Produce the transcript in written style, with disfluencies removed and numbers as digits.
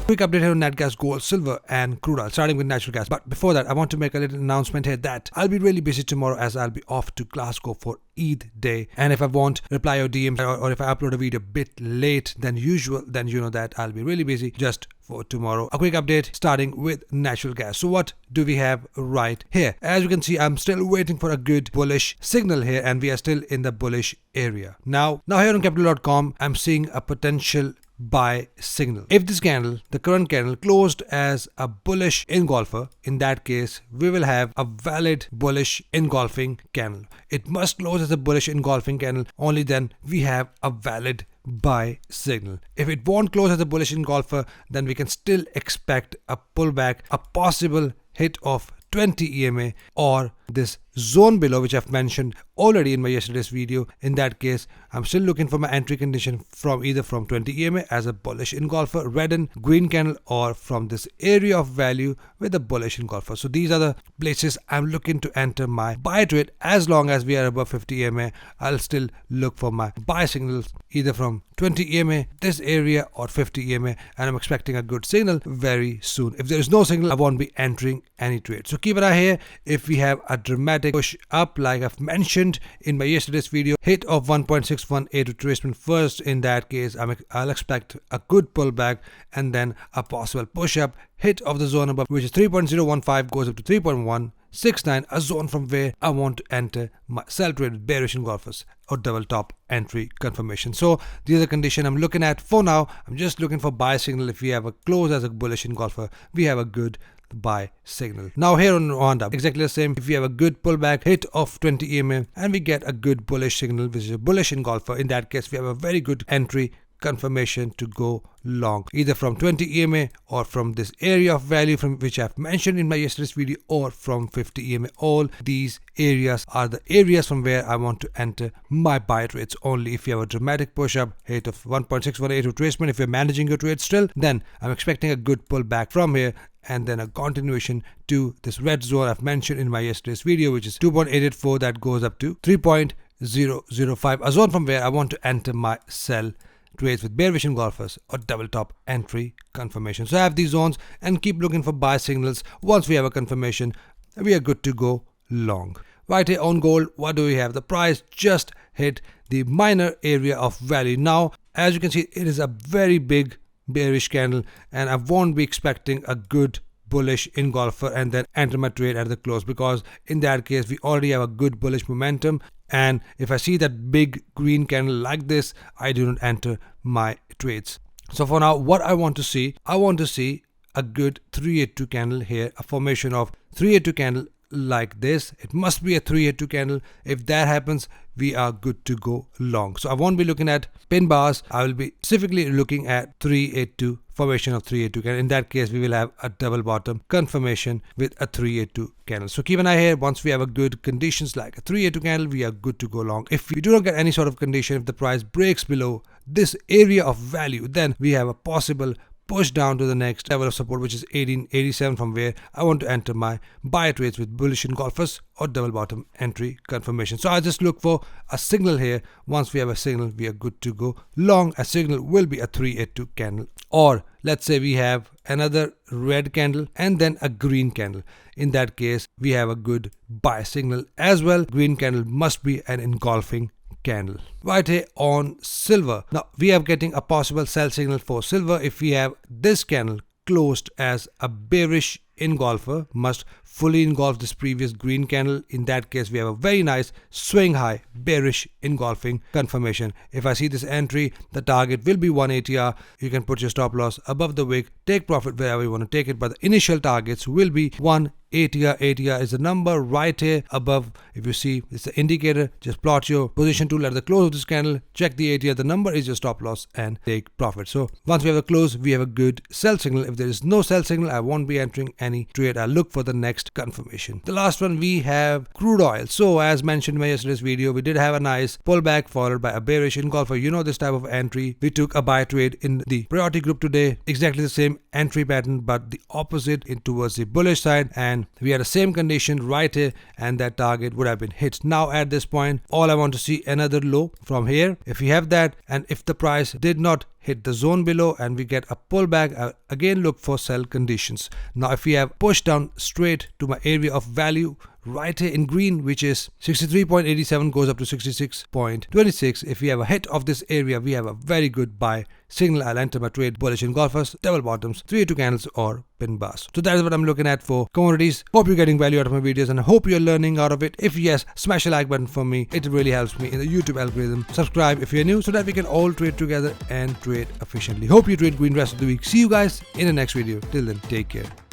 Quick update here on nat gas, gold, silver and crude oil, starting with natural gas. But before that, I want to make a little announcement here that I'll be really busy tomorrow as I'll be off to Glasgow for Eid day, and if I won't reply your DM or if I upload a video a bit late than usual, then you know that I'll be really busy just for tomorrow. A quick update starting with natural gas. So what do we have right here? As you can see, I'm still waiting for a good bullish signal here, and we are still in the bullish area. Now here on capital.com, I'm seeing a potential buy signal. If this candle, the current candle, closed as a bullish engulfer, in that case we will have a valid bullish engulfing candle. It must close as a bullish engulfing candle, only then we have a valid buy signal. If it won't close as a bullish engulfer, then we can still expect a pullback, a possible hit of 20 EMA or this zone below, which I've mentioned already in my yesterday's video. In that case, I'm still looking for my entry condition from either from 20 EMA as a bullish engulfer, red and green candle, or from this area of value with a bullish engulfer. So these are the places I'm looking to enter my buy trade. As long as we are above 50 EMA, I'll still look for my buy signals either from 20 EMA, this area, or 50 EMA, and I'm expecting a good signal very soon. If there is no signal, I won't be entering any trade. So keep an eye here. If we have a dramatic push up, like I've mentioned in my yesterday's video, hit of 1.618 retracement first, in that case I'll expect a good pullback and then a possible push up, hit of the zone above, which is 3.015, goes up to 3.169, a zone from where I want to enter my sell trade with bearish engulfers or double top entry confirmation. So these are the condition I'm looking at for now. I'm just looking for buy signal. If we have a close as a bullish engulfer, we have a good buy signal. Now here on Honda, exactly the same. If we have a good pullback, hit of 20 EMA, and we get a good bullish signal, which is a bullish engulfer, in that case we have a very good entry confirmation to go long, either from 20 EMA or from this area of value from which I've mentioned in my yesterday's video, or from 50 EMA. All these areas are the areas from where I want to enter my buy trades. Only if you have a dramatic push up, hit of 1.618 retracement, if you're managing your trade still, then I'm expecting a good pullback from here, and then a continuation to this red zone I've mentioned in my yesterday's video, which is 2.884, that goes up to 3.005, a zone from where I want to enter my sell trades with bearish engulfers or double top entry confirmation. So I have these zones and keep looking for buy signals. Once we have a confirmation, we are good to go long. Right here on gold, what do we have? The price just hit the minor area of value. Now, as you can see, it is a very big bearish candle, and I won't be expecting a good bullish engulfer and then enter my trade at the close, because in that case we already have a good bullish momentum, and if I see that big green candle like this, I do not enter my trades. So for now, what I want to see a good 382 candle here, a formation of 382 candle like this. It must be a 382 candle. If that happens, we are good to go long. So I won't be looking at pin bars. I will be specifically looking at 382, formation of 382 candle. In that case, we will have a double bottom confirmation with a 382 candle. So keep an eye here. Once we have a good conditions like a 382 candle, we are good to go long. If we do not get any sort of condition, if the price breaks below this area of value, then we have a possible push down to the next level of support, which is 1887, from where I want to enter my buy trades with bullish engulfers or double bottom entry confirmation. So I just look for a signal here. Once we have a signal, we are good to go long. A signal will be a 382 candle, or let's say we have another red candle and then a green candle. In that case, we have a good buy signal as well. Green candle must be an engulfing candle. Right here on silver, now we are getting a possible sell signal for silver. If we have this candle closed as a bearish engulfer, must fully engulf this previous green candle. In that case, we have a very nice swing high bearish engulfing confirmation. If I see this entry, the target will be 180R. You can put your stop loss above the wick, take profit wherever you want to take it, but the initial targets will be 180R. 80R is the number right here above. If you see, it's the indicator. Just plot your position tool at the close of this candle, check the 80R, the number is your stop loss, and take profit. So once we have a close, we have a good sell signal. If there is no sell signal, I won't be entering any trade. I'll look for the next confirmation. The last one, we have crude oil. So as mentioned in my yesterday's video, we did have a nice pullback followed by a bearish engulfer. You know this type of entry. We took a buy trade in the priority group today, exactly the same entry pattern but the opposite in towards the bullish side, and we had the same condition right here, and that target would have been hit. Now at this point, all I want to see another low from here. If we have that, and if the price did not hit the zone below and we get a pullback, again look for sell conditions. Now if we have pushed down straight to my area of value right here in green, which is 63.87, goes up to 66.26. If we have a hit of this area, we have a very good buy signal. I'll enter my trade bullish engulfers, double bottoms, 3-2 candles or pin bars. So that is what I'm looking at for commodities. Hope you're getting value out of my videos and I hope you're learning out of it. If yes, smash the like button for me. It really helps me in the YouTube algorithm. Subscribe if you're new so that we can all trade together and trade efficiently. Hope you trade green rest of the week. See you guys in the next video. Till then, take care.